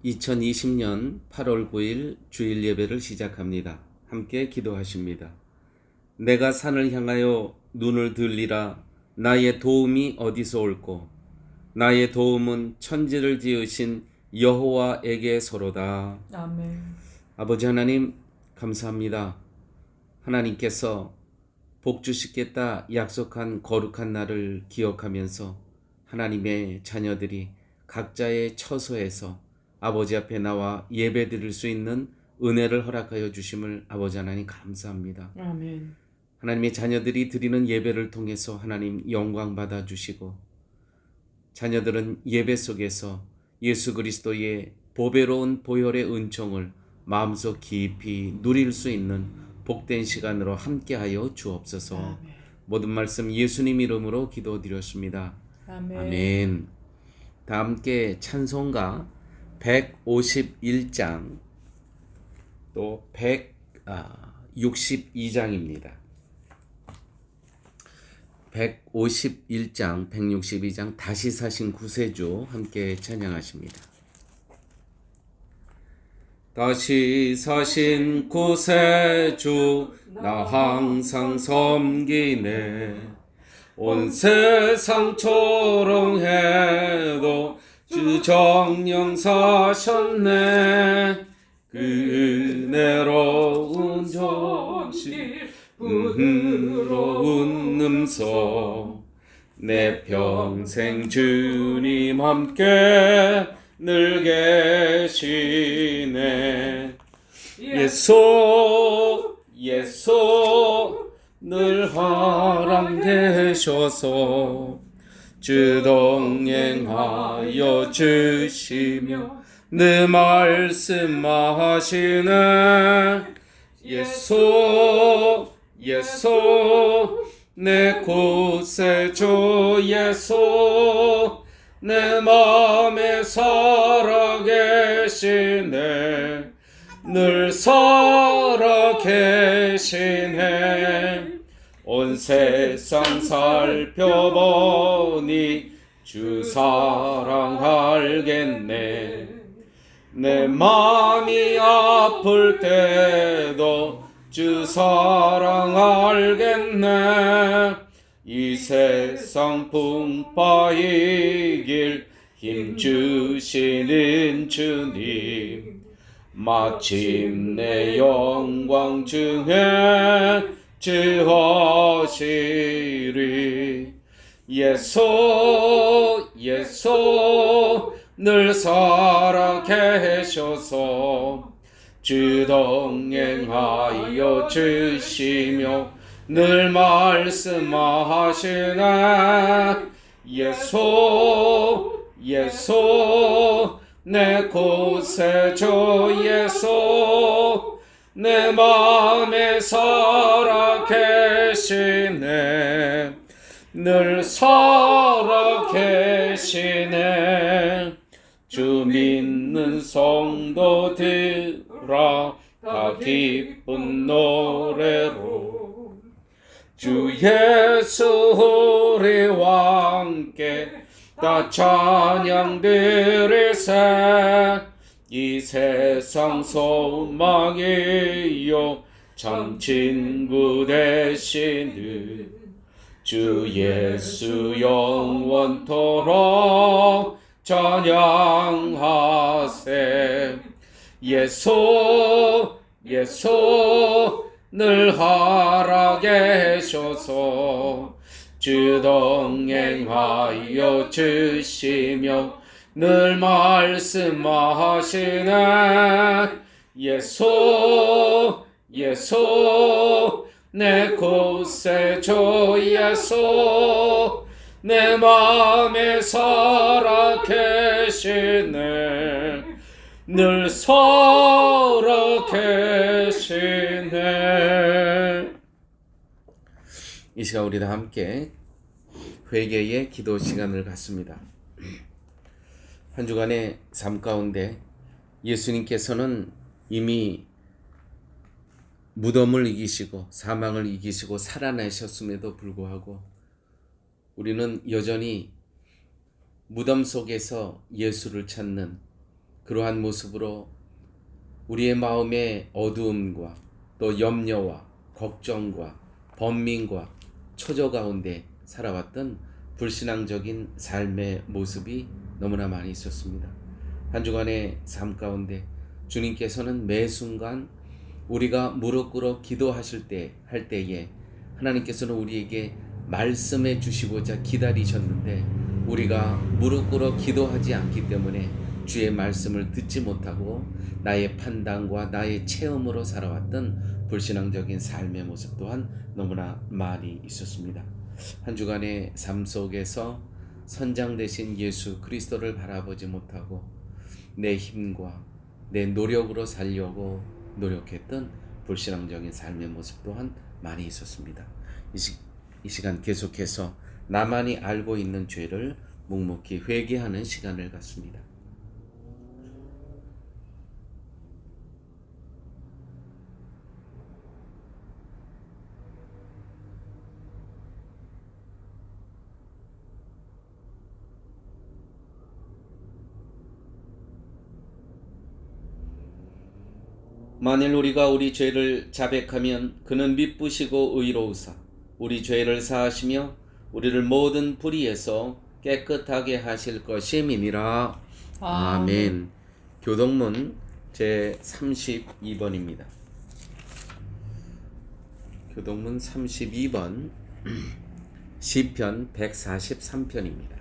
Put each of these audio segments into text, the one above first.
2020년 8월 9일 주일 예배를 시작합니다. 함께 기도하십니다. 내가 산을 향하여 눈을 들리라. 나의 도움이 어디서 올꼬? 나의 도움은 천지를 지으신 여호와에게서로다. 아멘. 아버지 하나님 감사합니다. 하나님께서 복 주시겠다 약속한 거룩한 날을 기억하면서 하나님의 자녀들이 각자의 처소에서 아버지 앞에 나와 예배 드릴 수 있는 은혜를 허락하여 주심을 아버지 하나님 감사합니다. 아멘. 하나님의 자녀들이 드리는 예배를 통해서 하나님 영광 받아 주시고 자녀들은 예배 속에서 예수 그리스도의 보배로운 보혈의 은총을 마음속 깊이 누릴 수 있는 복된 시간으로 함께하여 주옵소서. 아멘. 모든 말씀 예수님 이름으로 기도드렸습니다. 아멘. 아멘. 다 함께 찬송가 151장 또 162장입니다. 151장, 162장 다시 사신 구세주 함께 찬양하십니다. 다시 사신 구세주 나 항상 섬기네. 온 세상 초롱해도 주 정령 사셨네. 그 은혜로운 조시 부드러운 음성 내 평생 주님 함께 늘 계시네. 예수 늘 허락되셔서 주 동행하여 주시며 늘 말씀하시네. 예수 내 구세주 예수 내 맘에 살아계시네. 늘 살아계시네. 온 세상 살펴보니 주 사랑 알겠네. 내 맘이 아플 때도 주 사랑 알겠네. 이 세상 풍파의 길 힘주시는 주님 마침내 영광 중에 주하시리. 예수 늘 살아계셔서 주 동행하여 주시며 늘 말씀하시네. 예수 내 구세주 예수 내 맘에 살아계시네. 늘 살아계시네. 주 믿는 성도들아 다 기쁜 노래로 주 예수 우리와 함께 다 찬양 드리세. 이 세상 소망이요 참 친구 되시는 주 예수 영원토록 찬양하세. 예수 늘 살아계셔서 주 동행하여 주시며 늘 말씀하시네. 예수 내 구세주 예수 내 맘에 살아계시네. 늘 살아계시네. 이 시간 우리 다 함께 회개의 기도 시간을 갖습니다. 한 주간의 삶 가운데 예수님께서는 이미 무덤을 이기시고 사망을 이기시고 살아나셨음에도 불구하고 우리는 여전히 무덤 속에서 예수를 찾는 그러한 모습으로 우리의 마음의 어두움과 또 염려와 걱정과 번민과 초조 가운데 살아왔던 불신앙적인 삶의 모습이 너무나 많이 있었습니다. 한 주간의 삶 가운데 주님께서는 매 순간 우리가 무릎 꿇어 기도하실 할 때에 하나님께서는 우리에게 말씀해 주시고자 기다리셨는데 우리가 무릎 꿇어 기도하지 않기 때문에 주의 말씀을 듣지 못하고 나의 판단과 나의 체험으로 살아왔던 불신앙적인 삶의 모습 또한 너무나 많이 있었습니다. 한 주간의 삶 속에서 선장 되신 예수 그리스도를 바라보지 못하고 내 힘과 내 노력으로 살려고 노력했던 불신앙적인 삶의 모습 또한 많이 있었습니다. 이 시간 계속해서 나만이 알고 있는 죄를 묵묵히 회개하는 시간을 갖습니다. 만일 우리가 우리 죄를 자백하면 그는 미쁘시고 의로우사 우리 죄를 사하시며 우리를 모든 불의에서 깨끗하게 하실 것임이니라. 아멘. 교동문 제 32번입니다. 교동문 32번 시편 143편입니다.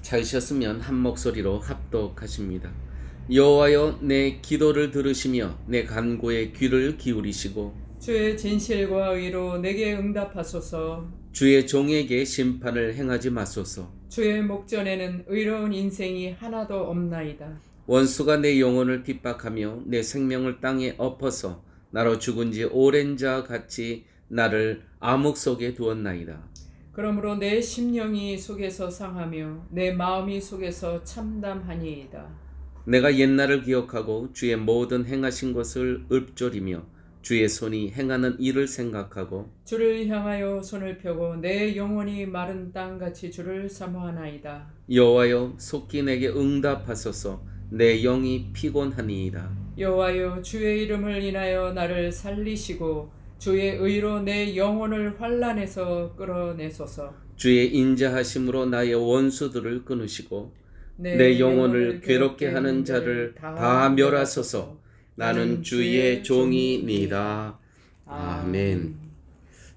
찾으셨으면 한 목소리로 합독하십니다. 여호와여 내 기도를 들으시며 내 간구에 귀를 기울이시고 주의 진실과 의로 내게 응답하소서. 주의 종에게 심판을 행하지 마소서. 주의 목전에는 의로운 인생이 하나도 없나이다. 원수가 내 영혼을 핍박하며 내 생명을 땅에 엎어서 나로 죽은 지 오랜 자 같이 나를 암흑 속에 두었나이다. 그러므로 내 심령이 속에서 상하며 내 마음이 속에서 참담하니이다. 내가 옛날을 기억하고 주의 모든 행하신 것을 읊조리며 주의 손이 행하는 일을 생각하고 주를 향하여 손을 펴고 내 영혼이 마른 땅같이 주를 사모하나이다. 여호와여 속히 내게 응답하소서. 내 영이 피곤하니이다. 여호와여 주의 이름을 인하여 나를 살리시고 주의 의로 내 영혼을 환난에서 끌어내소서. 주의 인자하심으로 나의 원수들을 끊으시고 내 영혼을 괴롭게 하는 자를 다 멸하소서. 나는 주의 종이니이다. 아멘.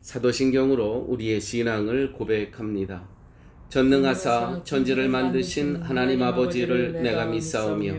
사도신경으로 우리의 신앙을 고백합니다. 전능하사 천지를 만드신 하나님 아버지를 내가 믿사오며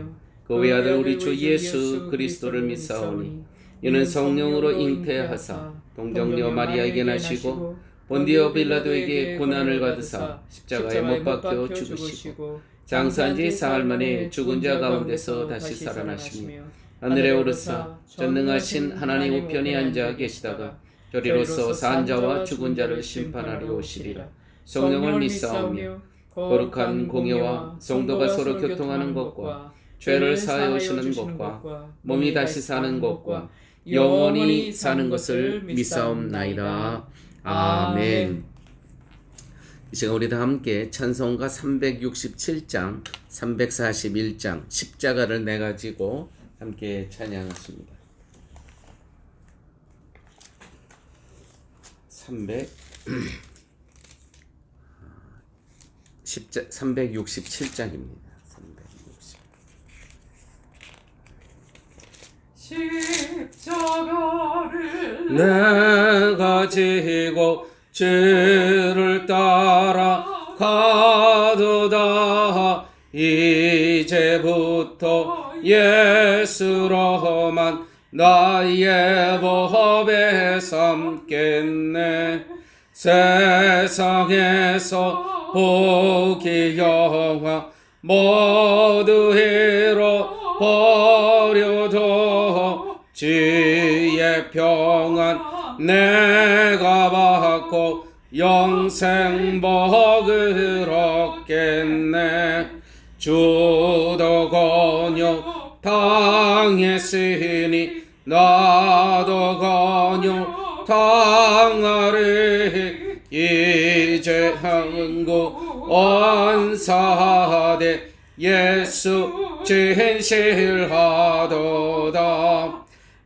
그 외아들 우리 주 예수 그리스도를 믿사오니 이는 성령으로 잉태하사 동정녀 마리아에게 나시고 본디오 빌라도에게 고난을 받으사 십자가에 못 박혀 죽으시고 장사한 지 사흘 만에 죽은 자 가운데서 다시 살아나시며 하늘에 오르사 전능하신 하나님 우편에 앉아 계시다가 저리로서 산 자와 죽은 자를 심판하려 오시리라. 성령을 믿사오며 거룩한 공예와 성도가 서로 교통하는 것과 죄를 사하여 오시는 것과 몸이 다시 사는 것과 영원히 사는 것을 믿사옵나이다. 아멘. 이 시간 우리 다 함께 찬송가 367장, 341장 십자가를 내가지고 함께 찬양하십니다. 367장입니다. 십자가를 내가 지고 주를 따라 가도다. 이제부터 예수로만 나의 법에 삼겠네. 세상에서 복이 영화 모두 잃어버려도 주의 평안 내가 받고 영생 복을 얻겠네. 주도 건욕 당했으니 나도 건욕 당하리. 이제 한국 원사대 예수 진실하도다.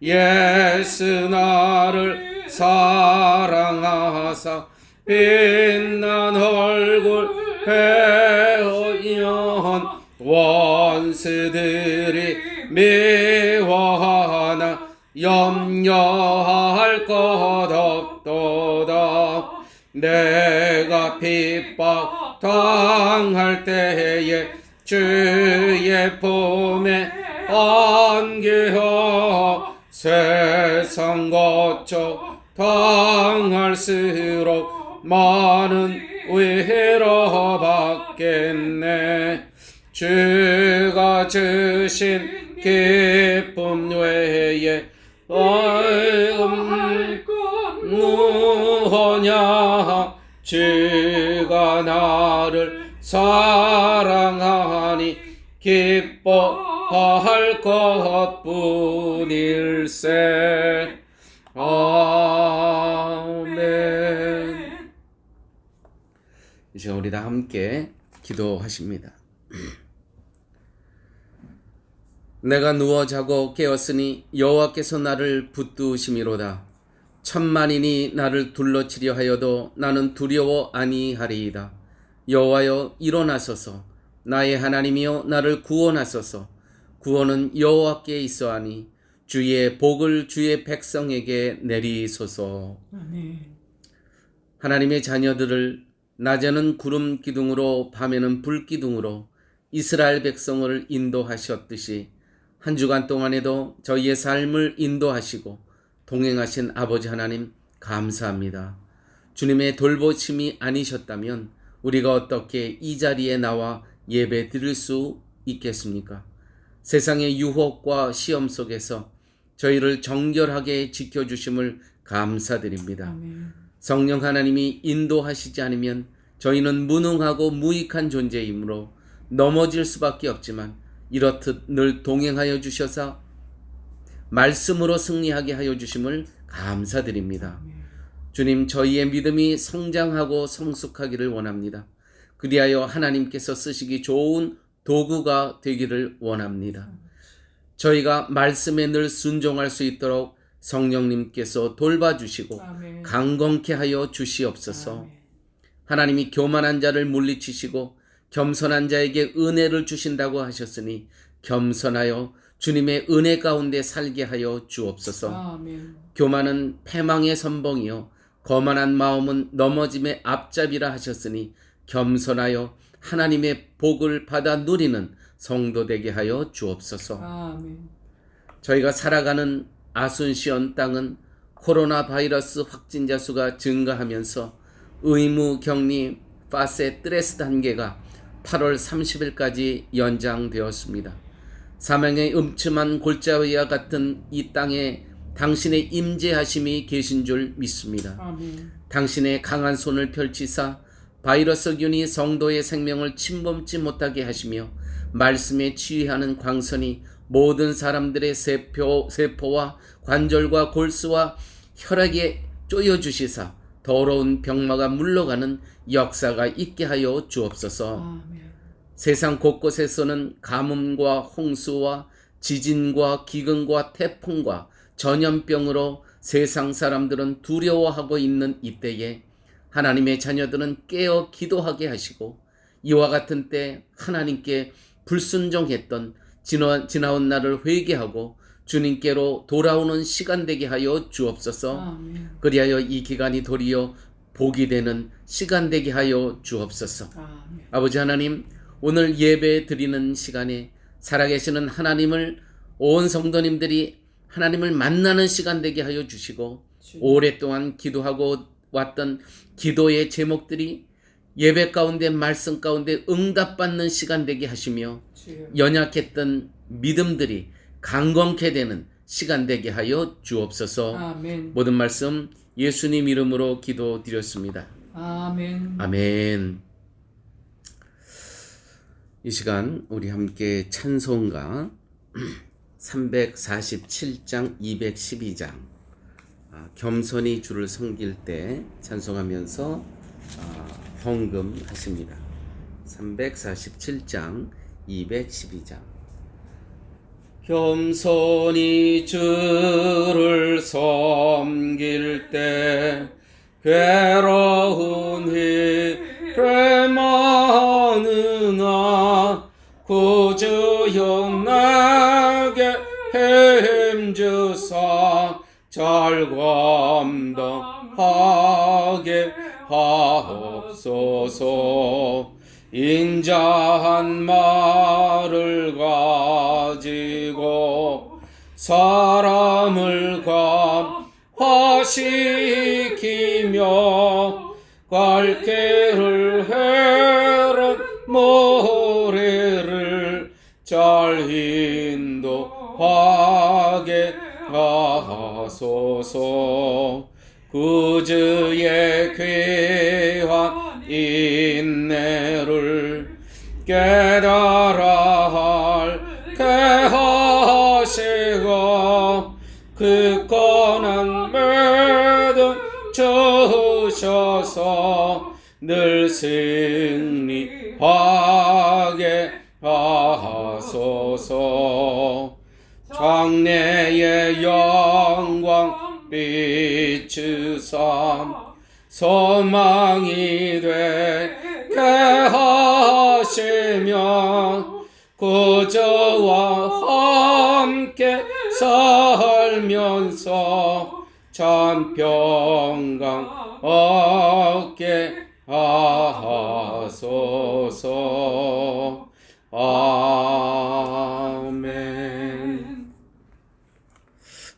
예수 나를 사랑하사 빛난 얼굴 배우연 원수들이 미워하나 염려할 것 없도다. 내가 핍박 당할 때에 주의 품에 안겨 세상 거쳐 당할수록 많은 위로 받겠네. 주가 주신 기쁨 외에 무엇냐. 주가 나를 사랑하니 기뻐할 것뿐일세. 아멘. 이 시간 우리 다 함께 기도하십니다. 내가 누워 자고 깨었으니 여호와께서 나를 붙드심이로다. 천만인이 나를 둘러치려 하여도 나는 두려워 아니하리이다. 여호와여 일어나소서. 나의 하나님이여 나를 구원하소서. 구원은 여호와께 있어하니 주의 복을 주의 백성에게 내리소서. 아멘. 하나님의 자녀들을 낮에는 구름 기둥으로 밤에는 불 기둥으로 이스라엘 백성을 인도하셨듯이 한 주간 동안에도 저희의 삶을 인도하시고 동행하신 아버지 하나님 감사합니다. 주님의 돌보심이 아니셨다면 우리가 어떻게 이 자리에 나와 예배 드릴 수 있겠습니까? 세상의 유혹과 시험 속에서 저희를 정결하게 지켜주심을 감사드립니다. 아멘. 성령 하나님이 인도하시지 않으면 저희는 무능하고 무익한 존재이므로 넘어질 수밖에 없지만 이렇듯 늘 동행하여 주셔서 말씀으로 승리하게 하여 주심을 감사드립니다. 주님, 저희의 믿음이 성장하고 성숙하기를 원합니다. 그리하여 하나님께서 쓰시기 좋은 도구가 되기를 원합니다. 저희가 말씀에 늘 순종할 수 있도록 성령님께서 돌봐주시고 아멘. 강건케 하여 주시옵소서. 아멘. 하나님이 교만한 자를 물리치시고 겸손한 자에게 은혜를 주신다고 하셨으니 겸손하여 주님의 은혜 가운데 살게 하여 주옵소서. 아멘. 교만은 패망의 선봉이요 거만한 마음은 넘어짐의 앞잡이라 하셨으니 겸손하여 하나님의 복을 받아 누리는 성도 되게 하여 주옵소서. 아멘. 저희가 살아가는 아순시온 땅은 코로나 바이러스 확진자 수가 증가하면서 의무 격리 파세 트레스 단계가 8월 30일까지 연장되었습니다. 사망의 음침한 골짜기와 같은 이 땅에 당신의 임재하심이 계신 줄 믿습니다. 아멘. 당신의 강한 손을 펼치사 바이러스균이 성도의 생명을 침범치 못하게 하시며 말씀에 치유하는 광선이 모든 사람들의 세포와 관절과 골수와 혈액에 쪼여주시사 더러운 병마가 물러가는 역사가 있게 하여 주옵소서. 아멘. 세상 곳곳에서는 가뭄과 홍수와 지진과 기근과 태풍과 전염병으로 세상 사람들은 두려워하고 있는 이때에 하나님의 자녀들은 깨어 기도하게 하시고 이와 같은 때 하나님께 불순종했던 지나온 날을 회개하고 주님께로 돌아오는 시간 되게 하여 주옵소서. 아멘. 그리하여 이 기간이 도리어 복이 되는 시간 되게 하여 주옵소서. 아멘. 아버지 하나님, 오늘 예배 드리는 시간에 살아계시는 하나님을 온 성도님들이 하나님을 만나는 시간 되게 하여 주시고 오랫동안 기도하고 왔던 기도의 제목들이 예배 가운데 말씀 가운데 응답받는 시간 되게 하시며 연약했던 믿음들이 강건케 되는 시간 되게 하여 주옵소서. 아멘. 모든 말씀 예수님 이름으로 기도드렸습니다. 아멘. 아멘. 이 시간 우리 함께 찬송가 347장 212장 겸손히 주를 섬길 때 찬송하면서 헌금하십니다. 347장 212장. 겸손히 주를 섬길 때 괴로운 일을 많으나 구주여 내게 힘주사 잘 감당하게 하옵소서. 인자한 말을 가지고 사람을 감화시키며 갈 길을 헤른 모래를 잘 인도하게 하소서. 구주의 귀한 인내를 깨달아 알게 하시고 그 고난 믿음 주셔서 늘 승리하게 하소서. 장래의 영광 비추사 소망이 되게 하시며 구주와 함께 살면서 참 평강 얻게 하소서. 아멘.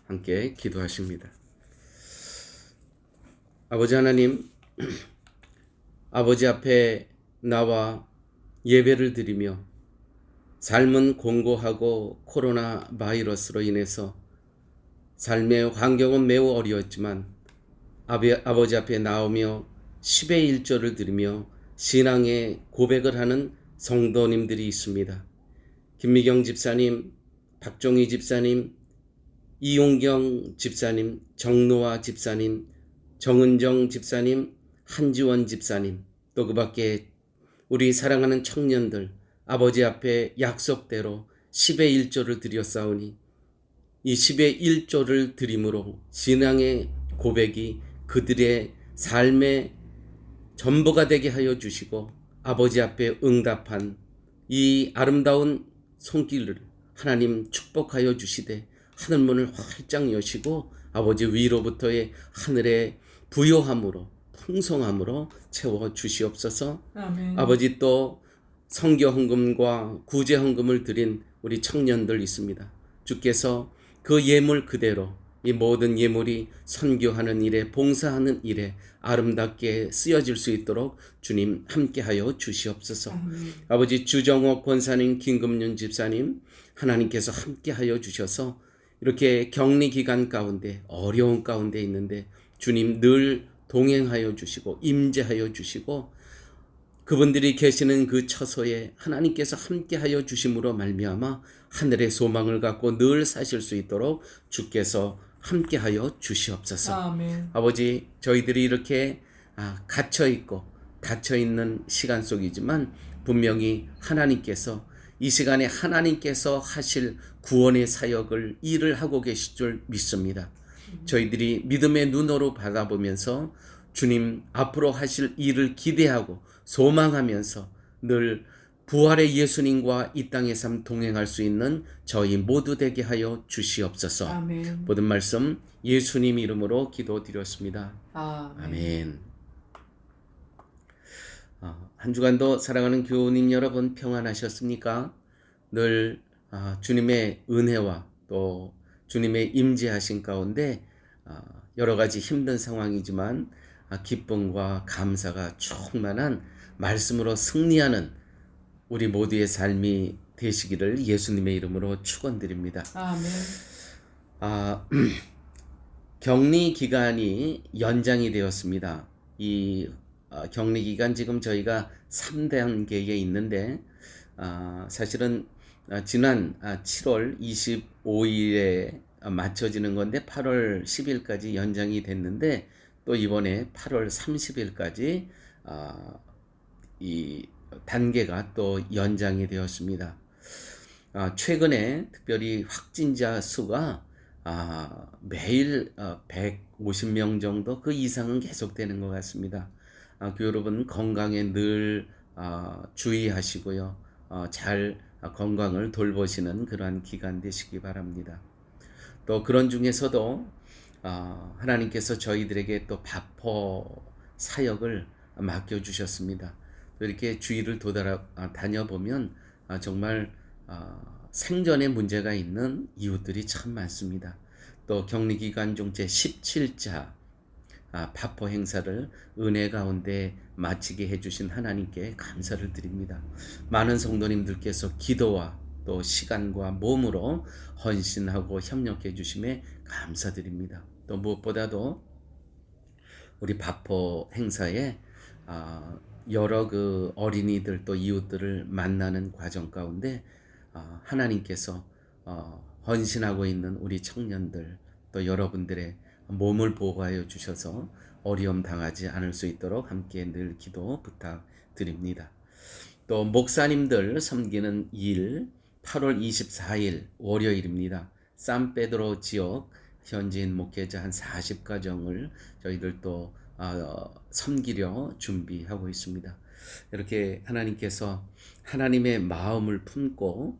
함께 기도하십니다. 아버지 하나님, 아버지 앞에 나와 예배를 드리며 삶은 공고하고 코로나 바이러스로 인해서 삶의 환경은 매우 어려웠지만 아버지 앞에 나오며 10의 1조를 드리며 신앙의 고백을 하는 성도님들이 있습니다. 김미경 집사님, 박종희 집사님, 이용경 집사님, 정노아 집사님, 정은정 집사님, 한지원 집사님, 또 그 밖에 우리 사랑하는 청년들 아버지 앞에 약속대로 10의 1조를 드렸사오니 이 10의 1조를 드림으로 신앙의 고백이 그들의 삶의 전부가 되게 하여 주시고 아버지 앞에 응답한 이 아름다운 손길을 하나님 축복하여 주시되 하늘문을 활짝 여시고 아버지 위로부터의 하늘의 부요함으로 풍성함으로 채워 주시옵소서. 아멘. 아버지 또 성교 헌금과 구제 헌금을 드린 우리 청년들 있습니다. 주께서 그 예물 그대로 이 모든 예물이 선교하는 일에 봉사하는 일에 아름답게 쓰여질 수 있도록 주님 함께하여 주시옵소서. 아버지 주정옥 권사님, 김금윤 집사님 하나님께서 함께하여 주셔서 이렇게 격리 기간 가운데 어려운 가운데 있는데 주님 늘 동행하여 주시고 임재하여 주시고 그분들이 계시는 그 처소에 하나님께서 함께하여 주심으로 말미암아 하늘의 소망을 갖고 늘 사실 수 있도록 주께서 함께하여 주시옵소서. 아멘. 아버지 저희들이 이렇게 갇혀있고 닫혀있는 시간 속이지만 분명히 하나님께서 이 시간에 하나님께서 하실 구원의 사역을 일을 하고 계실 줄 믿습니다. 저희들이 믿음의 눈으로 바라보면서 주님 앞으로 하실 일을 기대하고 소망하면서 늘 부활의 예수님과 이 땅의 삶 동행할 수 있는 저희 모두 되게 하여 주시옵소서. 아멘. 모든 말씀 예수님 이름으로 기도드렸습니다. 아멘. 아멘. 한 주간도 사랑하는 교우님 여러분 평안하셨습니까? 늘 주님의 은혜와 또 주님의 임재하신 가운데 여러 가지 힘든 상황이지만 기쁨과 감사가 충만한 말씀으로 승리하는 우리 모두의 삶이 되시기를 예수님의 이름으로 축원드립니다. 아멘. 격리 기간이 연장이 되었습니다. 이 격리 기간 지금 저희가 3단계에 있는데 사실은 지난 7월 25일에 맞춰지는 건데 8월 10일까지 연장이 됐는데 또 이번에 8월 30일까지 이 단계가 또 연장이 되었습니다. 최근에 특별히 확진자 수가 매일 150명 정도 그 이상은 계속되는 것 같습니다. 여러분 건강에 늘 주의하시고요. 잘 건강을 돌보시는 그러한 기간 되시기 바랍니다. 또 그런 중에서도 하나님께서 저희들에게 또 바포 사역을 맡겨주셨습니다. 또 이렇게 주위를 다녀보면 정말 생존에 문제가 있는 이웃들이 참 많습니다. 또 격리기간 중 제17차 바포 행사를 은혜 가운데 마치게 해주신 하나님께 감사를 드립니다. 많은 성도님들께서 기도와 또 시간과 몸으로 헌신하고 협력해 주심에 감사드립니다. 또 무엇보다도 우리 바포 행사에 여러 그 어린이들 또 이웃들을 만나는 과정 가운데 하나님께서 헌신하고 있는 우리 청년들 또 여러분들의 몸을 보호하여 주셔서 어려움 당하지 않을 수 있도록 함께 늘 기도 부탁드립니다. 또 목사님들 섬기는 일 8월 24일 월요일입니다. 산페드로 지역 현지인 목회자 한 40가정을 저희들 또 섬기려 준비하고 있습니다. 이렇게 하나님께서 하나님의 마음을 품고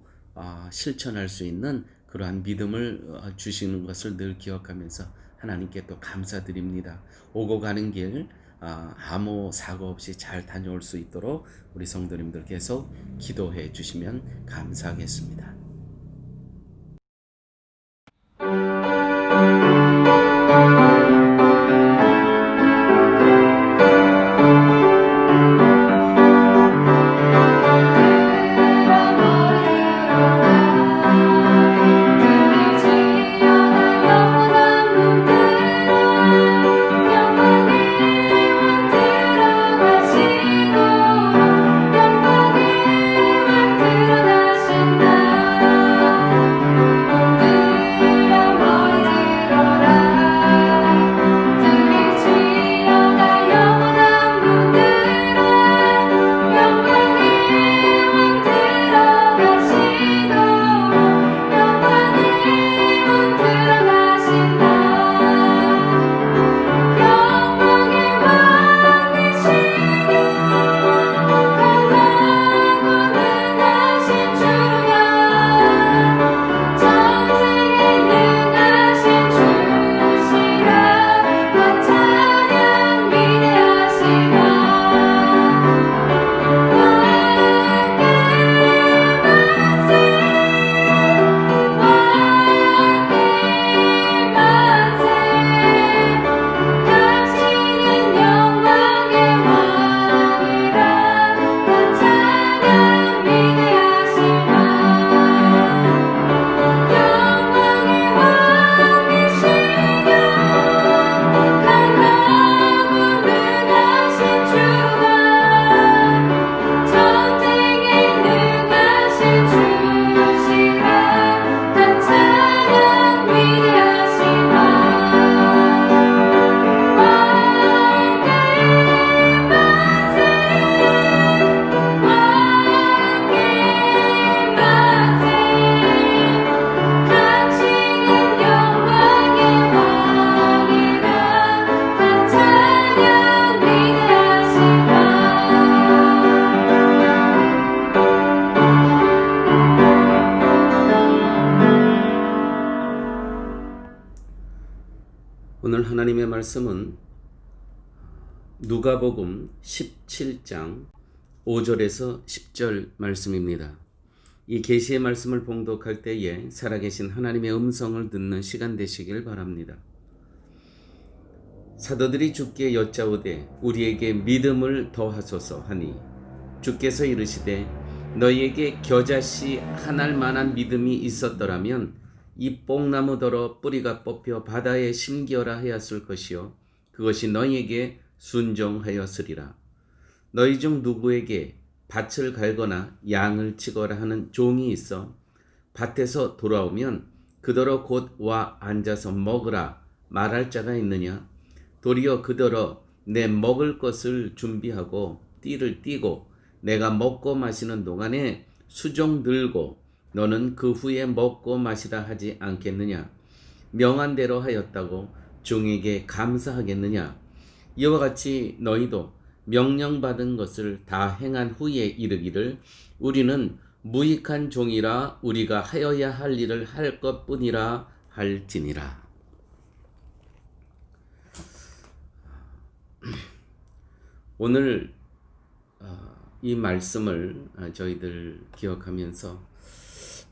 실천할 수 있는 그러한 믿음을 주시는 것을 늘 기억하면서 하나님께 또 감사드립니다. 오고 가는 길 아무 사고 없이 잘 다녀올 수 있도록 우리 성도님들 계속 기도해 주시면 감사하겠습니다. 오늘 하나님의 말씀은 누가복음 17장 5절에서 10절 말씀입니다. 이 계시의 말씀을 봉독할 때에 살아계신 하나님의 음성을 듣는 시간 되시길 바랍니다. 사도들이 주께 여짜오되 우리에게 믿음을 더하소서 하니 주께서 이르시되 너희에게 겨자씨 한 알 만한 믿음이 있었더라면 이 뽕나무더러 뿌리가 뽑혀 바다에 심기어라 하였을 것이요 그것이 너희에게 순종하였으리라. 너희 중 누구에게 밭을 갈거나 양을 치거라 하는 종이 있어 밭에서 돌아오면 그더러 곧 와 앉아서 먹으라 말할 자가 있느냐? 도리어 그더러 내 먹을 것을 준비하고 띠를 띠고 내가 먹고 마시는 동안에 수종 들고 너는 그 후에 먹고 마시라 하지 않겠느냐? 명한 대로 하였다고 종에게 감사하겠느냐? 이와 같이 너희도 명령받은 것을 다 행한 후에 이르기를 우리는 무익한 종이라 우리가 하여야 할 일을 할 것뿐이라 할지니라. 오늘 이 말씀을 저희들 기억하면서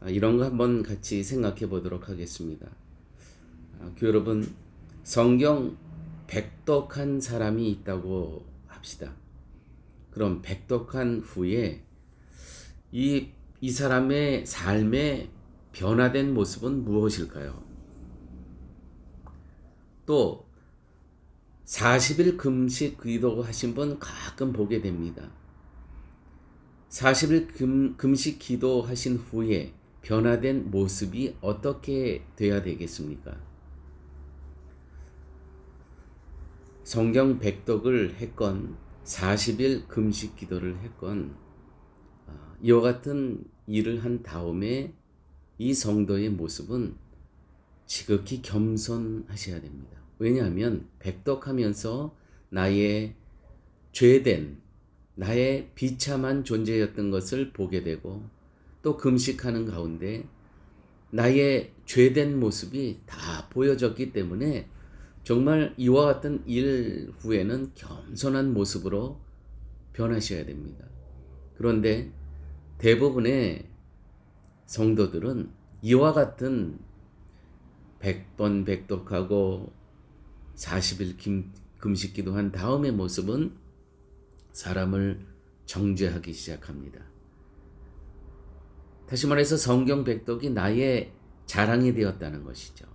이런 거 한번 같이 생각해 보도록 하겠습니다. 교회 여러분, 성경 백독한 사람이 있다고 합시다. 그럼 백독한 후에 이 사람의 삶의 변화된 모습은 무엇일까요? 또 40일 금식 기도하신 분 가끔 보게 됩니다. 40일 금식 기도하신 후에 변화된 모습이 어떻게 돼야 되겠습니까? 성경 백독을 했건 40일 금식 기도를 했건 이와 같은 일을 한 다음에 이 성도의 모습은 지극히 겸손하셔야 됩니다. 왜냐하면 백독하면서 나의 죄된, 나의 비참한 존재였던 것을 보게 되고 또 금식하는 가운데 나의 죄된 모습이 다 보여졌기 때문에 정말 이와 같은 일 후에는 겸손한 모습으로 변하셔야 됩니다. 그런데 대부분의 성도들은 이와 같은 100번 백독하고 40일 금식 기도한 다음의 모습은 사람을 정죄하기 시작합니다. 다시 말해서 성경 백독이 나의 자랑이 되었다는 것이죠.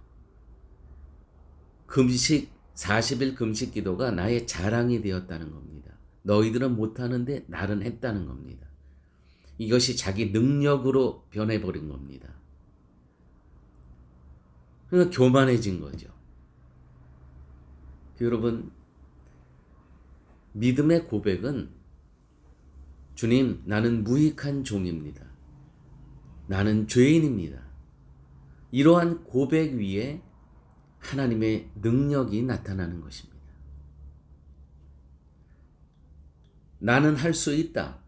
40일 금식 기도가 나의 자랑이 되었다는 겁니다. 너희들은 못하는데 나는 했다는 겁니다. 이것이 자기 능력으로 변해버린 겁니다. 그러니까 교만해진 거죠. 여러분, 믿음의 고백은 주님, 나는 무익한 종입니다. 나는 죄인입니다. 이러한 고백 위에 하나님의 능력이 나타나는 것입니다. 나는 할 수 있다.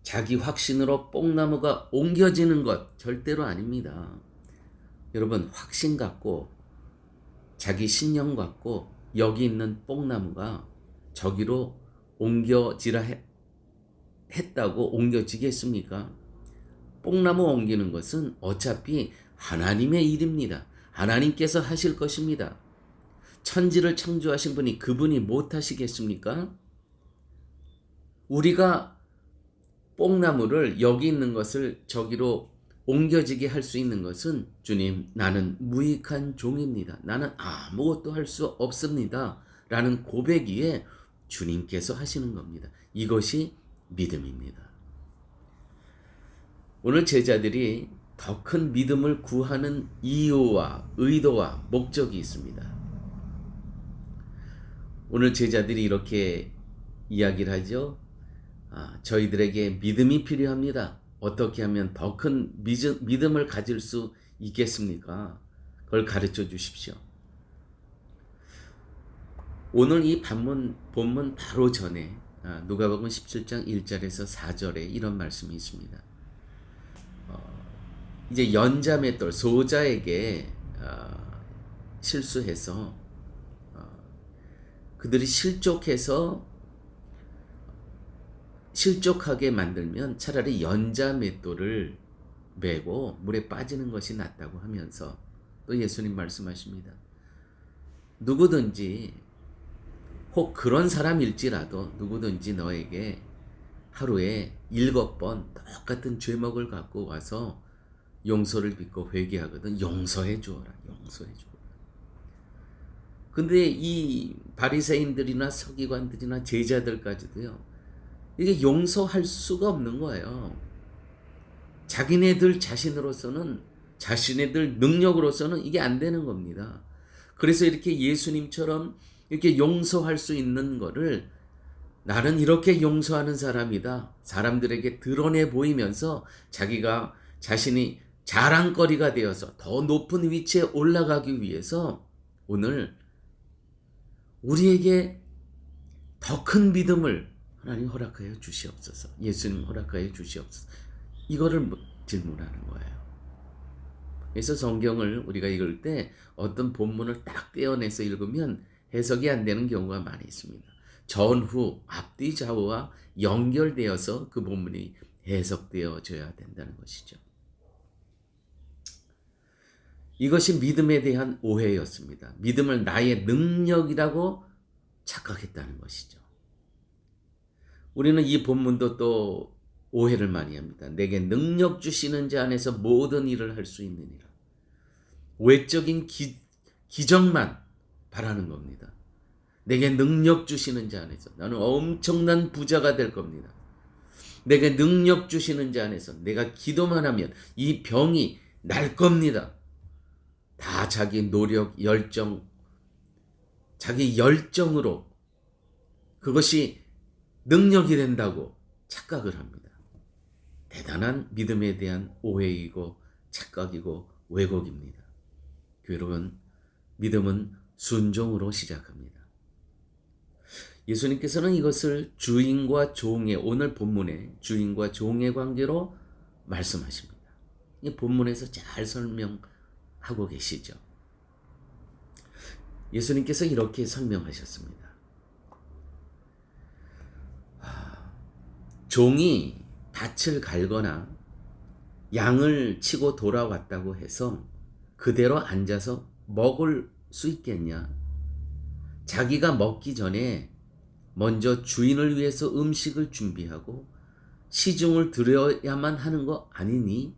자기 확신으로 뽕나무가 옮겨지는 것 절대로 아닙니다. 여러분, 확신 갖고 자기 신념 갖고 여기 있는 뽕나무가 저기로 옮겨지라 했다고 옮겨지겠습니까? 뽕나무 옮기는 것은 어차피 하나님의 일입니다. 하나님께서 하실 것입니다. 천지를 창조하신 분이 그분이 못 하시겠습니까? 우리가 뽕나무를 여기 있는 것을 저기로 옮겨지게 할 수 있는 것은 주님, 나는 무익한 종입니다. 나는 아무것도 할 수 없습니다. 라는 고백 위에 주님께서 하시는 겁니다. 이것이 믿음입니다. 오늘 제자들이 더 큰 믿음을 구하는 이유와 의도와 목적이 있습니다. 오늘 제자들이 이렇게 이야기를 하죠. 저희들에게 믿음이 필요합니다. 어떻게 하면 더 큰 믿음을 가질 수 있겠습니까? 그걸 가르쳐 주십시오. 오늘 이 본문 바로 전에 누가복음 17장 1절에서 4절에 이런 말씀이 있습니다. 이제 연자맷돌 소자에게 실수해서 그들이 실족하게 만들면 차라리 연자맷돌을 메고 물에 빠지는 것이 낫다고 하면서 또 예수님 말씀하십니다. 누구든지 혹 그런 사람일지라도 누구든지 너에게 하루에 7번 똑같은 죄목을 갖고 와서 용서를 빚고 회개하거든 용서해 주어라. 용서해 주어라. 근데 이 바리새인들이나 서기관들이나 제자들까지도요. 이게 용서할 수가 없는 거예요. 자기네들 자신으로서는 자신네들 능력으로서는 이게 안 되는 겁니다. 그래서 이렇게 예수님처럼 이렇게 용서할 수 있는 거를 나는 이렇게 용서하는 사람이다. 사람들에게 드러내 보이면서 자기가 자신이 자랑거리가 되어서 더 높은 위치에 올라가기 위해서 오늘 우리에게 더 큰 믿음을 하나님 허락하여 주시옵소서. 예수님 허락하여 주시옵소서. 이거를 질문하는 거예요. 그래서 성경을 우리가 읽을 때 어떤 본문을 딱 떼어내서 읽으면 해석이 안 되는 경우가 많이 있습니다. 전후, 앞뒤, 좌우와 연결되어서 그 본문이 해석되어져야 된다는 것이죠. 이것이 믿음에 대한 오해였습니다. 믿음을 나의 능력이라고 착각했다는 것이죠. 우리는 이 본문도 또 오해를 많이 합니다. 내게 능력 주시는 자 안에서 모든 일을 할 수 있느니라. 외적인 기적만 바라는 겁니다. 내게 능력 주시는 자 안에서 나는 엄청난 부자가 될 겁니다. 내게 능력 주시는 자 안에서 내가 기도만 하면 이 병이 날 겁니다. 다 자기 노력, 열정, 자기 열정으로 그것이 능력이 된다고 착각을 합니다. 대단한 믿음에 대한 오해이고 착각이고 왜곡입니다. 여러분, 믿음은 순종으로 시작합니다. 예수님께서는 이것을 주인과 종의, 오늘 본문의 주인과 종의 관계로 말씀하십니다. 이 본문에서 잘 설명하고 계시죠. 예수님께서 이렇게 설명하셨습니다. 종이 밭을 갈거나 양을 치고 돌아왔다고 해서 그대로 앉아서 먹을 수 있겠냐? 자기가 먹기 전에 먼저 주인을 위해서 음식을 준비하고 시중을 들여야만 하는 거 아니니?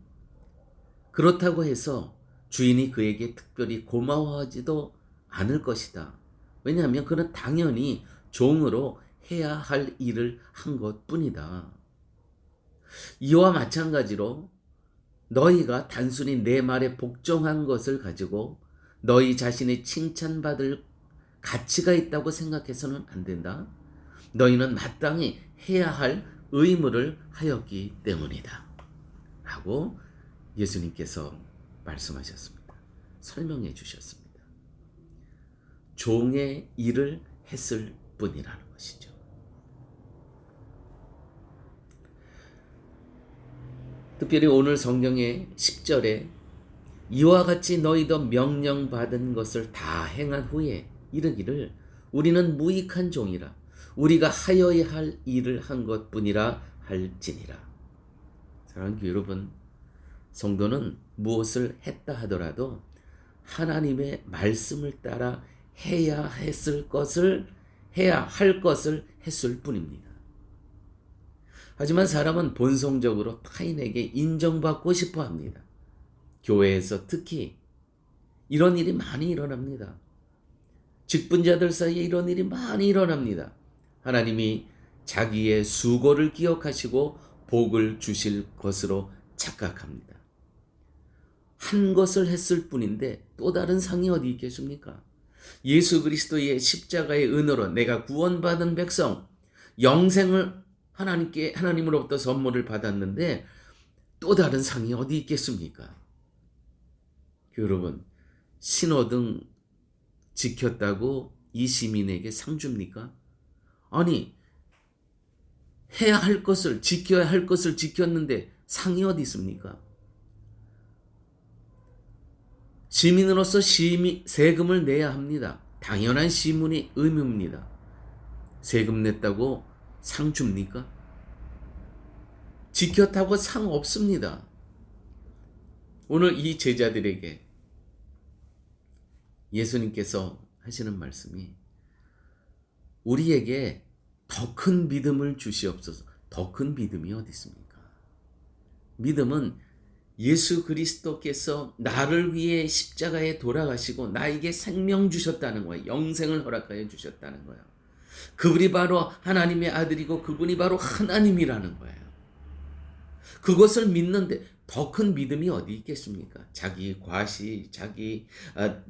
그렇다고 해서 주인이 그에게 특별히 고마워하지도 않을 것이다. 왜냐하면 그는 당연히 종으로 해야 할 일을 한 것뿐이다. 이와 마찬가지로 너희가 단순히 내 말에 복종한 것을 가지고 너희 자신의 칭찬받을 가치가 있다고 생각해서는 안 된다. 너희는 마땅히 해야 할 의무를 하였기 때문이다. 라고 예수님께서 말씀하셨습니다. 설명해 주셨습니다. 종의 일을 했을 뿐이라는 것이죠. 특별히 오늘 성경의 10절에 이와 같이 너희도 명령받은 것을 다 행한 후에 이르기를 우리는 무익한 종이라 우리가 하여야 할 일을 한 것뿐이라 할지니라. 사랑하는 여러분, 성도는 무엇을 했다 하더라도 하나님의 말씀을 따라 해야 할 것을 했을 뿐입니다. 하지만 사람은 본성적으로 타인에게 인정받고 싶어 합니다. 교회에서 특히 이런 일이 많이 일어납니다. 직분자들 사이에 이런 일이 많이 일어납니다. 하나님이 자기의 수고를 기억하시고 복을 주실 것으로 착각합니다. 한 것을 했을 뿐인데 또 다른 상이 어디 있겠습니까? 예수 그리스도의 십자가의 은혜로 내가 구원받은 백성, 영생을 하나님으로부터 선물을 받았는데 또 다른 상이 어디 있겠습니까? 여러분, 신호등 지켰다고 이 시민에게 상 줍니까? 아니, 해야 할 것을, 지켜야 할 것을 지켰는데 상이 어디 있습니까? 시민으로서 세금을 내야 합니다. 당연한 시민의 의무입니다. 세금 냈다고 상 줍니까? 지켰다고 상 없습니다. 오늘 이 제자들에게 예수님께서 하시는 말씀이 우리에게 더 큰 믿음을 주시옵소서. 더 큰 믿음이 어디 있습니까? 믿음은 예수 그리스도께서 나를 위해 십자가에 돌아가시고 나에게 생명 주셨다는 거예요. 영생을 허락하여 주셨다는 거예요. 그분이 바로 하나님의 아들이고 그분이 바로 하나님이라는 거예요. 그것을 믿는데 더 큰 믿음이 어디 있겠습니까? 자기 과시, 자기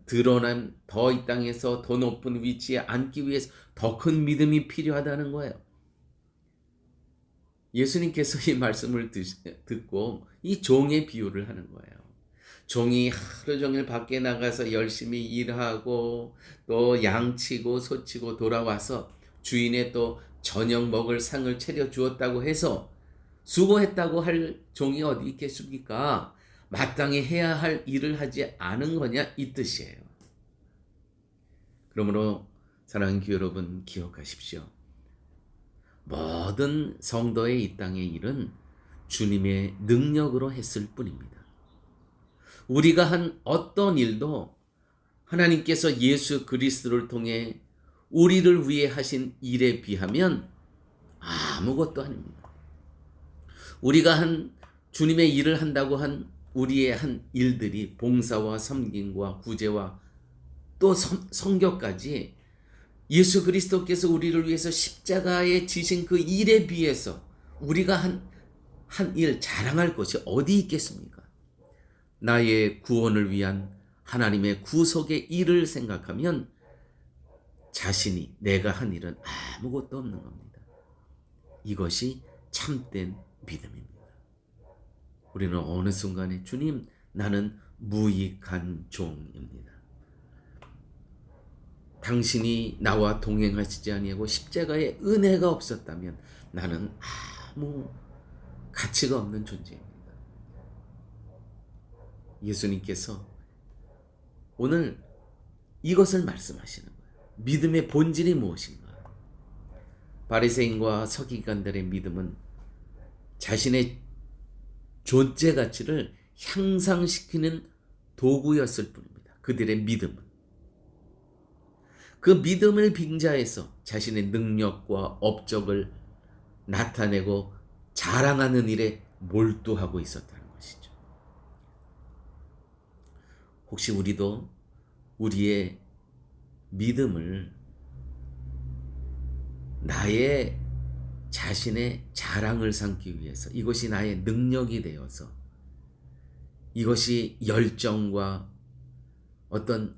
드러난 더 이 땅에서 더 높은 위치에 앉기 위해서 더 큰 믿음이 필요하다는 거예요. 예수님께서 이 말씀을 듣고 이 종의 비유를 하는 거예요. 종이 하루 종일 밖에 나가서 열심히 일하고 또 양치고 소치고 돌아와서 주인의 또 저녁 먹을 상을 차려 주었다고 해서 수고했다고 할 종이 어디 있겠습니까? 마땅히 해야 할 일을 하지 않은 거냐 이 뜻이에요. 그러므로 사랑하는 교회 여러분, 기억하십시오. 모든 성도의 이 땅의 일은 주님의 능력으로 했을 뿐입니다. 우리가 한 어떤 일도 하나님께서 예수 그리스도를 통해 우리를 위해 하신 일에 비하면 아무것도 아닙니다. 우리가 한 주님의 일을 한다고 한 우리의 한 일들이 봉사와 섬김과 구제와 또 성교까지 예수 그리스도께서 우리를 위해서 십자가에 지신 그 일에 비해서 우리가 한 일 자랑할 것이 어디 있겠습니까? 나의 구원을 위한 하나님의 구속의 일을 생각하면 자신이 내가 한 일은 아무것도 없는 겁니다. 이것이 참된 믿음입니다. 우리는 어느 순간에 주님, 나는 무익한 종입니다. 당신이 나와 동행하시지 아니하고 십자가에 은혜가 없었다면 나는 아무 가치가 없는 존재입니다. 예수님께서 오늘 이것을 말씀하시는 거예요. 믿음의 본질이 무엇인가? 바리새인과 서기관들의 믿음은 자신의 존재 가치를 향상시키는 도구였을 뿐입니다. 그들의 믿음은. 그 믿음을 빙자해서 자신의 능력과 업적을 나타내고 자랑하는 일에 몰두하고 있었다는 것이죠. 혹시 우리도 우리의 믿음을 나의 자신의 자랑을 삼기 위해서, 이것이 나의 능력이 되어서, 이것이 열정과 어떤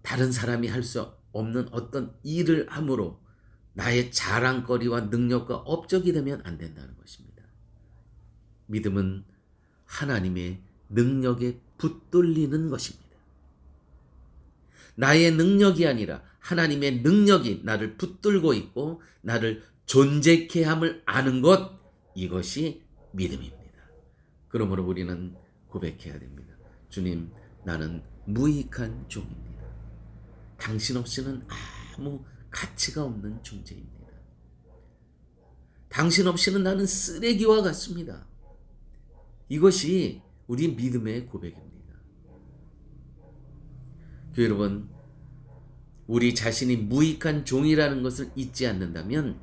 다른 사람이 할 수 없는 어떤 일을 함으로 나의 자랑거리와 능력과 업적이 되면 안 된다는 것입니다. 믿음은 하나님의 능력에 붙들리는 것입니다. 나의 능력이 아니라 하나님의 능력이 나를 붙들고 있고 나를 존재케 함을 아는 것, 이것이 믿음입니다. 그러므로 우리는 고백해야 됩니다. 주님, 나는 무익한 종입니다. 당신 없이는 아무 가치가 없는 존재입니다. 당신 없이는 나는 쓰레기와 같습니다. 이것이 우리 믿음의 고백입니다. 교회 여러분, 우리 자신이 무익한 종이라는 것을 잊지 않는다면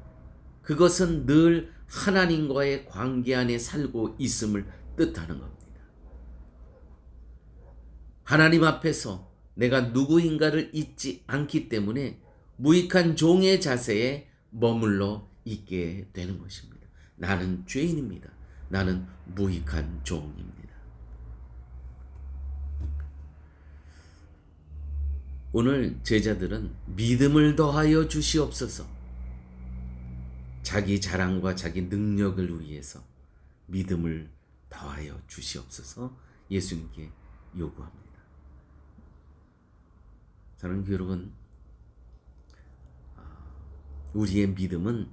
그것은 늘 하나님과의 관계 안에 살고 있음을 뜻하는 겁니다. 하나님 앞에서 내가 누구인가를 잊지 않기 때문에 무익한 종의 자세에 머물러 있게 되는 것입니다. 나는 죄인입니다. 나는 무익한 종입니다. 오늘 제자들은 믿음을 더하여 주시옵소서, 자기 자랑과 자기 능력을 위해서 믿음을 더하여 주시옵소서 예수님께 요구합니다. 사랑하는 교회 여러분, 우리의 믿음은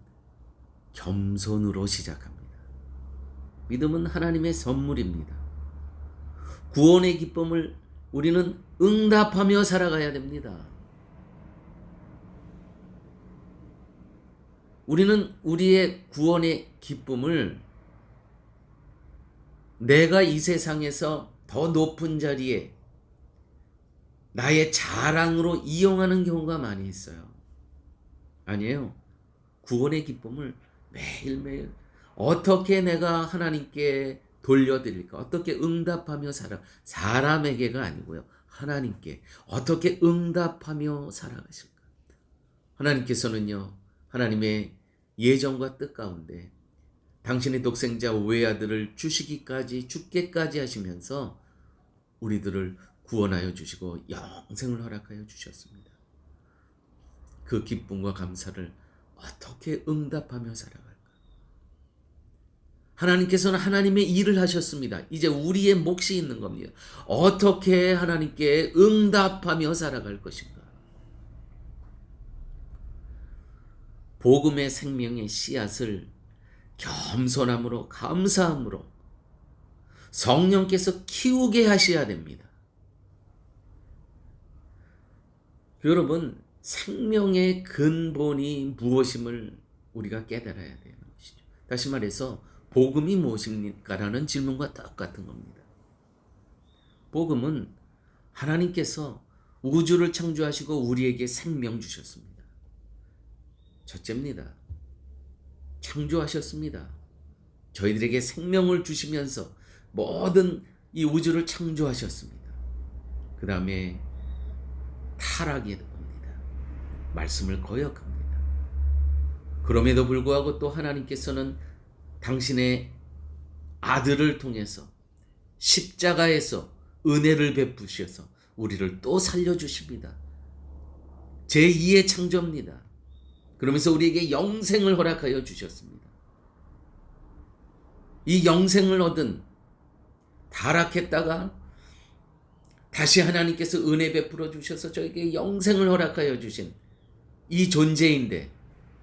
겸손으로 시작합니다. 믿음은 하나님의 선물입니다. 구원의 기쁨을 우리는 응답하며 살아가야 됩니다. 우리는 우리의 구원의 기쁨을 내가 이 세상에서 더 높은 자리에 나의 자랑으로 이용하는 경우가 많이 있어요. 아니에요. 구원의 기쁨을 매일매일 어떻게 내가 하나님께 돌려드릴까? 어떻게 응답하며 사람에게가 아니고요. 하나님께 어떻게 응답하며 살아가실까? 하나님께서는요, 하나님의 예정과 뜻 가운데 당신의 독생자 외아들을 주시기까지, 죽게까지 하시면서 우리들을 구원하여 주시고 영생을 허락하여 주셨습니다. 그 기쁨과 감사를 어떻게 응답하며 살아갈까? 하나님께서는 하나님의 일을 하셨습니다. 이제 우리의 몫이 있는 겁니다. 어떻게 하나님께 응답하며 살아갈 것인가? 복음의 생명의 씨앗을 겸손함으로 감사함으로 성령께서 키우게 하셔야 됩니다. 여러분, 생명의 근본이 무엇임을 우리가 깨달아야 되는 것이죠. 다시 말해서 복음이 무엇입니까라는 질문과 똑같은 겁니다. 복음은 하나님께서 우주를 창조하시고 우리에게 생명 주셨습니다. 첫째입니다. 창조하셨습니다. 저희들에게 생명을 주시면서 모든 이 우주를 창조하셨습니다. 그 다음에 타락이 옵니다. 말씀을 거역합니다. 그럼에도 불구하고 또 하나님께서는 당신의 아들을 통해서 십자가에서 은혜를 베푸셔서 우리를 또 살려주십니다. 제2의 창조입니다. 그러면서 우리에게 영생을 허락하여 주셨습니다. 이 영생을 얻은 타락했다가 다시 하나님께서 은혜 베풀어 주셔서 저에게 영생을 허락하여 주신 이 존재인데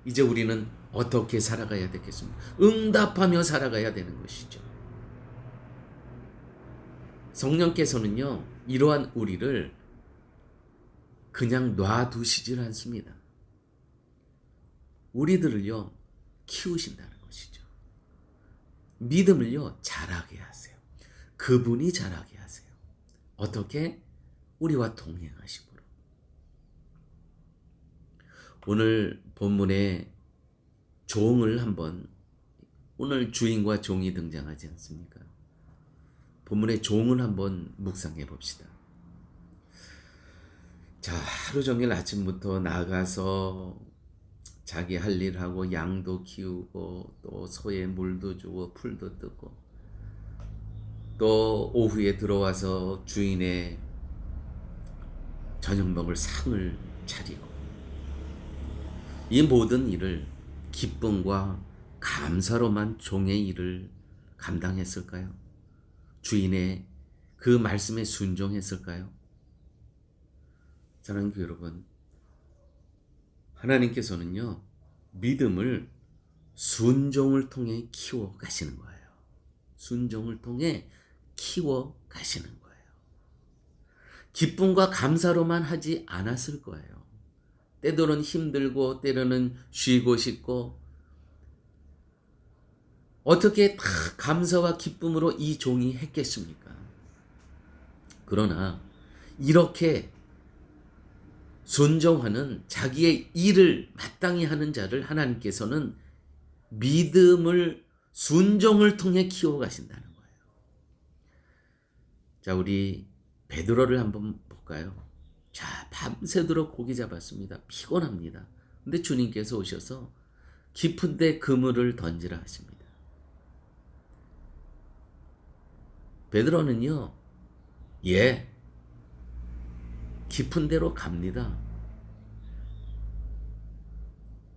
이제 우리는 어떻게 살아가야 되겠습니까? 응답하며 살아가야 되는 것이죠. 성령께서는요, 이러한 우리를 그냥 놔두시질 않습니다. 우리들을요, 키우신다는 것이죠. 믿음을요, 자라게 하세요. 그분이 자라게 하세요. 어떻게? 우리와 동행하심으로. 오늘 본문에 종을 한번, 오늘 주인과 종이 등장하지 않습니까? 본문의 종을 한번 묵상해 봅시다. 자, 하루 종일 아침부터 나가서 자기 할 일 하고 양도 키우고 또 소에 물도 주고 풀도 뜯고 또 오후에 들어와서 주인의 저녁 먹을 상을 차리고 이 모든 일을 기쁨과 감사로만 종의 일을 감당했을까요? 주인의 그 말씀에 순종했을까요? 사랑하는 교회 여러분, 하나님께서는요, 믿음을 순종을 통해 키워 가시는 거예요. 순종을 통해 키워 가시는 거예요. 기쁨과 감사로만 하지 않았을 거예요. 때로는 힘들고 때로는 쉬고 싶고 어떻게 다 감사와 기쁨으로 이 종이 했겠습니까? 그러나 이렇게 순종하는 자기의 일을 마땅히 하는 자를 하나님께서는 믿음을 순종을 통해 키워가신다는 거예요. 자, 우리 베드로를 한번 볼까요? 자, 밤새도록 고기 잡았습니다. 피곤합니다. 근데 주님께서 오셔서 깊은 데 그물을 던지라 하십니다. 베드로는요, 깊은 데로 갑니다.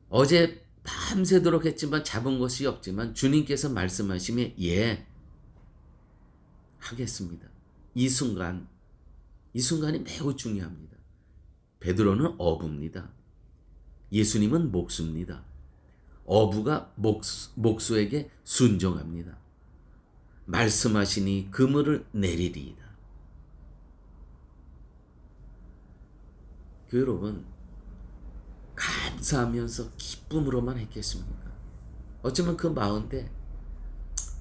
어제 밤새도록 했지만 잡은 것이 없지만 주님께서 말씀하시면 하겠습니다. 이 순간이 매우 중요합니다. 베드로는 어부입니다. 예수님은 목수입니다. 어부가 목수에게 순종합니다. 말씀하시니 그물을 내리리이다. 그 여러분, 감사하면서 기쁨으로만 했겠습니까? 어쩌면 그 마음대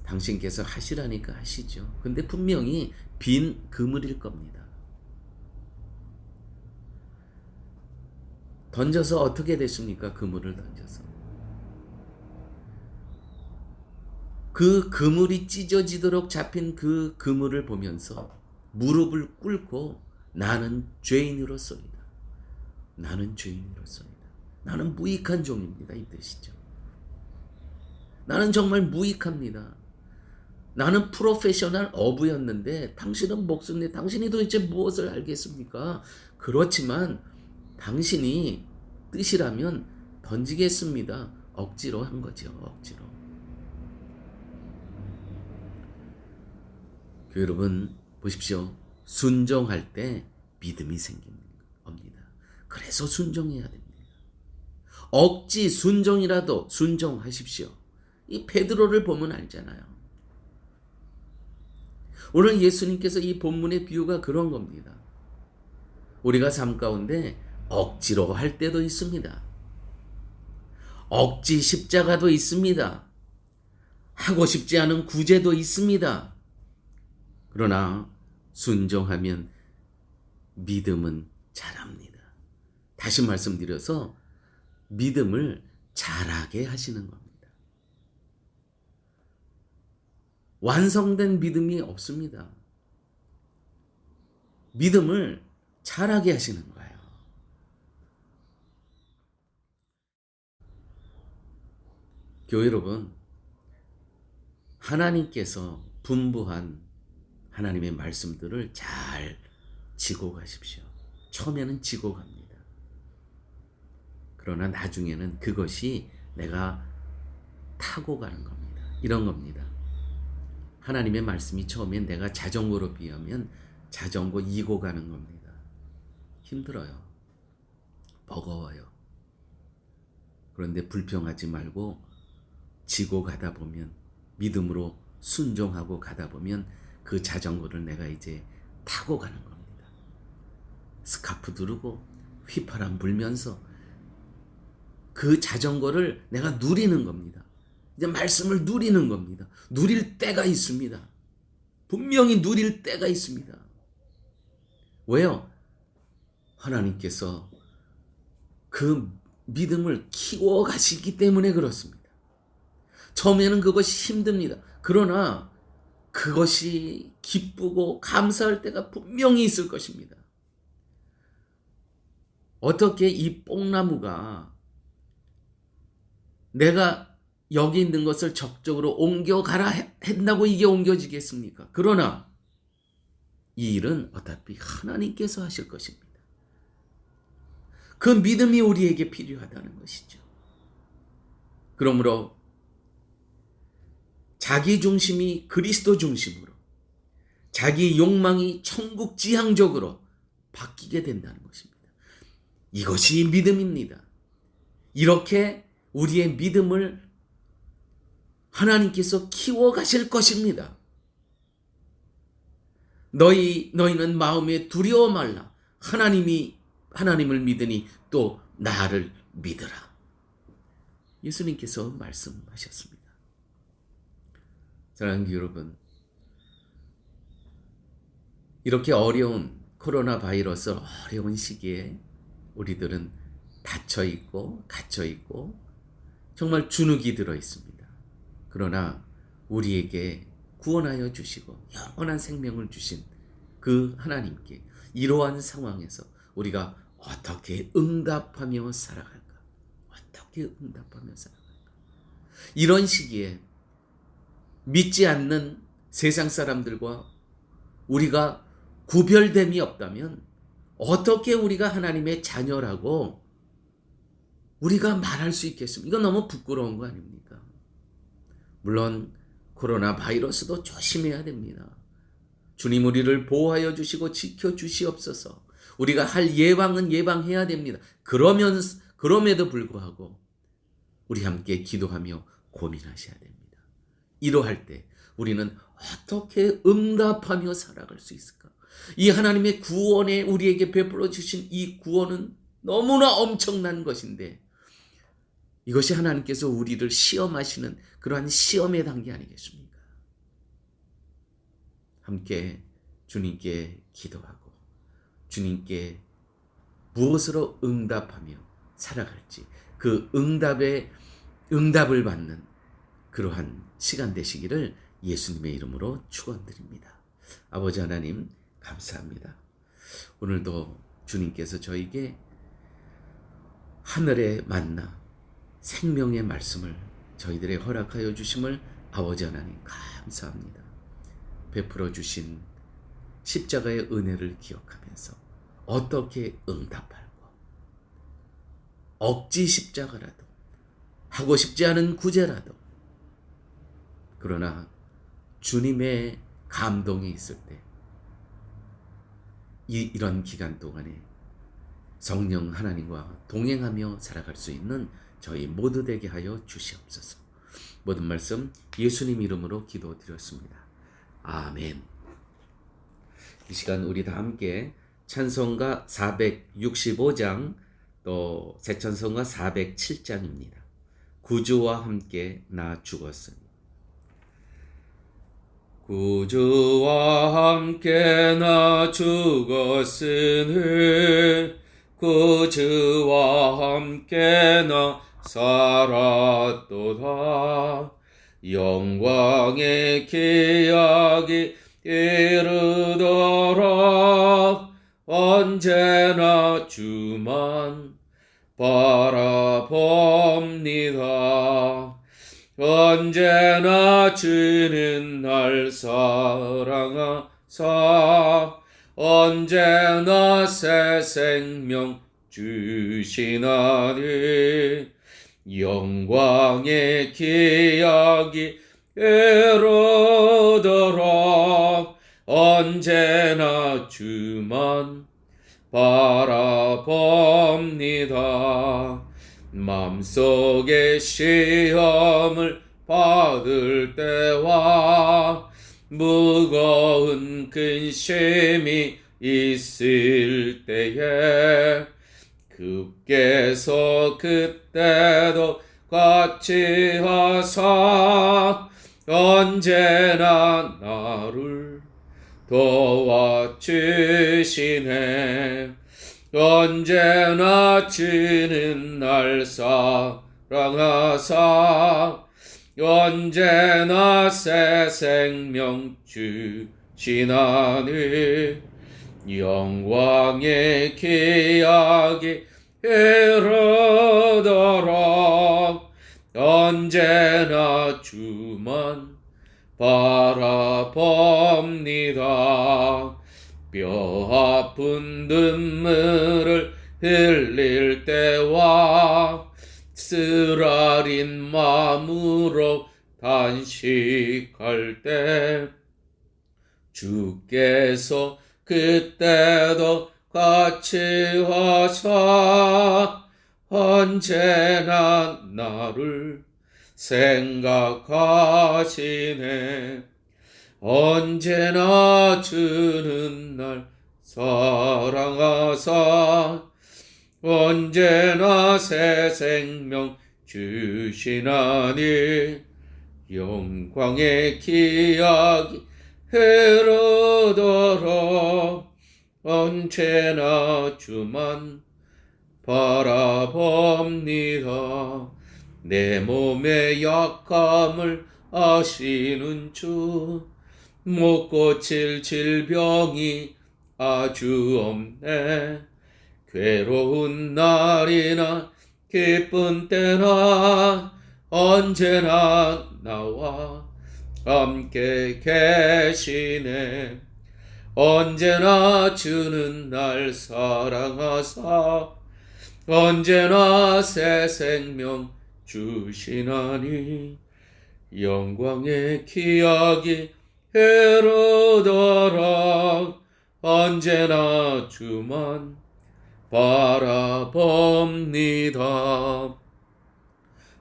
당신께서 하시라니까 하시죠. 근데 분명히 빈 그물일 겁니다. 던져서 어떻게 됐습니까? 그물을 던져서. 그 그물이 찢어지도록 잡힌 그 그물을 보면서 무릎을 꿇고 나는 죄인으로서이다. 나는 죄인으로서이다. 나는 무익한 종입니다. 이 뜻이죠. 나는 정말 무익합니다. 나는 프로페셔널 어부였는데 당신은 목수인데 당신이 도대체 무엇을 알겠습니까? 그렇지만 당신이 뜻이라면 던지겠습니다. 억지로 한 거죠. 억지로. 여러분 보십시오. 순종할 때 믿음이 생기는 겁니다. 그래서 순종해야 됩니다. 억지 순종이라도 순종하십시오. 이 베드로를 보면 알잖아요. 오늘 예수님께서 이 본문의 비유가 그런 겁니다. 우리가 삶 가운데 억지로 할 때도 있습니다. 억지 십자가도 있습니다. 하고 싶지 않은 구제도 있습니다. 그러나 순종하면 믿음은 자랍니다. 다시 말씀드려서 믿음을 자라게 하시는 겁니다. 완성된 믿음이 없습니다. 믿음을 자라게 하시는 거예요. 교회 여러분, 하나님께서 분부한 하나님의 말씀들을 잘 지고 가십시오. 처음에는 지고 갑니다. 그러나 나중에는 그것이 내가 타고 가는 겁니다. 이런 겁니다. 하나님의 말씀이 처음엔 내가 자전거로 비하면 자전거 이고 가는 겁니다. 힘들어요. 버거워요. 그런데 불평하지 말고 지고 가다 보면, 믿음으로 순종하고 가다 보면 그 자전거를 내가 이제 타고 가는 겁니다. 스카프 두르고 휘파람 불면서 그 자전거를 내가 누리는 겁니다. 이제 말씀을 누리는 겁니다. 누릴 때가 있습니다. 분명히 누릴 때가 있습니다. 왜요? 하나님께서 그 믿음을 키워 가시기 때문에 그렇습니다. 처음에는 그것이 힘듭니다. 그러나 그것이 기쁘고 감사할 때가 분명히 있을 것입니다. 어떻게 이 뽕나무가 내가 여기 있는 것을 적극적으로 옮겨가라 한다고 이게 옮겨지겠습니까? 그러나 이 일은 어차피 하나님께서 하실 것입니다. 그 믿음이 우리에게 필요하다는 것이죠. 그러므로 자기 중심이 그리스도 중심으로, 자기 욕망이 천국 지향적으로 바뀌게 된다는 것입니다. 이것이 믿음입니다. 이렇게 우리의 믿음을 하나님께서 키워 가실 것입니다. 너희는 마음에 두려워 말라. 하나님을 믿으니 또 나를 믿으라. 예수님께서 말씀하셨습니다. 사랑하는 여러분, 이렇게 어려운 코로나 바이러스 어려운 시기에 우리들은 닫혀 있고 갇혀 있고 정말 주눅이 들어 있습니다. 그러나 우리에게 구원하여 주시고 영원한 생명을 주신 그 하나님께 이러한 상황에서 우리가 어떻게 응답하며 살아갈까? 어떻게 응답하며 살아갈까? 이런 시기에 믿지 않는 세상 사람들과 우리가 구별됨이 없다면 어떻게 우리가 하나님의 자녀라고 우리가 말할 수 있겠습니까? 이건 너무 부끄러운 거 아닙니까? 물론 코로나 바이러스도 조심해야 됩니다. 주님 우리를 보호하여 주시고 지켜 주시옵소서. 우리가 할 예방은 예방해야 됩니다. 그럼에도 불구하고 우리 함께 기도하며 고민하셔야 됩니다. 이러할 때 우리는 어떻게 응답하며 살아갈 수 있을까? 이 하나님의 구원에 우리에게 베풀어 주신 이 구원은 너무나 엄청난 것인데 이것이 하나님께서 우리를 시험하시는 그러한 시험의 단계 아니겠습니까? 함께 주님께 기도하고 주님께 무엇으로 응답하며 살아갈지 그 응답을 받는 그러한 시간 되시기를 예수님의 이름으로 축원드립니다. 아버지 하나님 감사합니다. 오늘도 주님께서 저에게 하늘의 만나 생명의 말씀을 저희들에게 허락하여 주심을 아버지 하나님 감사합니다. 베풀어 주신 십자가의 은혜를 기억하면서 어떻게 응답할고 억지 십자가라도 하고 싶지 않은 구제라도 그러나 주님의 감동이 있을 때 이런 기간 동안에 성령 하나님과 동행하며 살아갈 수 있는 저희 모두 되게 하여 주시옵소서. 모든 말씀 예수님 이름으로 기도드렸습니다. 아멘. 이 시간 우리 다 함께 찬송가 465장 또 새 찬송가 407장입니다. 구주와 함께 나 죽었으니. 구주와 함께 나 죽었으니 구주와 함께 나 살았도다. 영광의 기약이 이르도록 언제나 주만 바라봅니다. 언제나 주는 날 사랑하사 언제나 새 생명 주시나니 영광의 기약이 이르도록 언제나 주만 바라봅니다. 맘속에 시험을 받을 때와 무거운 근심이 있을 때에 주께서 그때도 같이 하사 언제나 나를 도와주시네. 언제나 주는 날 사랑하사 언제나 새 생명 주시나니 영광의 기약이 이르도록 언제나 주만 바라봅니다. 뼈 아픈 눈물을 흘릴 때와 쓰라린 마음으로 단식할 때 주께서 그때도 같이 하사 언제나 나를 생각하시네. 언제나 주는 날 사랑하사 언제나 새 생명 주시나니 영광의 기약이 이르도록 언제나 주만 바라봅니다. 내 몸의 약함을 아시는 주 못 고칠 질병이 아주 없네. 괴로운 날이나 기쁜 때나 언제나 나와 함께 계시네. 언제나 주는 날 사랑하사 언제나 새 생명 주시나니 영광의 기약이 이르도록 언제나 주만 바라봅니다.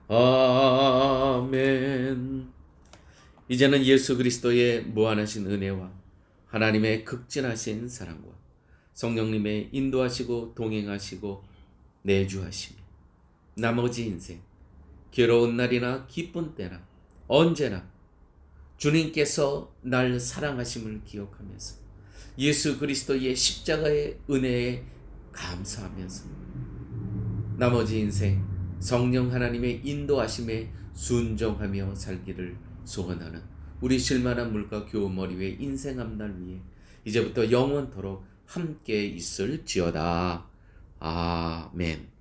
아멘. 이제는 예수 그리스도의 무한하신 은혜와 하나님의 극진하신 사랑과 성령님의 인도하시고 동행하시고 내주하시며 나머지 인생 괴로운 날이나 기쁜 때나 언제나 주님께서 날 사랑하심을 기억하면서 예수 그리스도의 십자가의 은혜에 감사하면서 나머지 인생 성령 하나님의 인도하심에 순종하며 살기를 소원하는 우리 실만한 물가 교우머리 위에 인생 앞날 위에 이제부터 영원토록 함께 있을지어다. 아멘.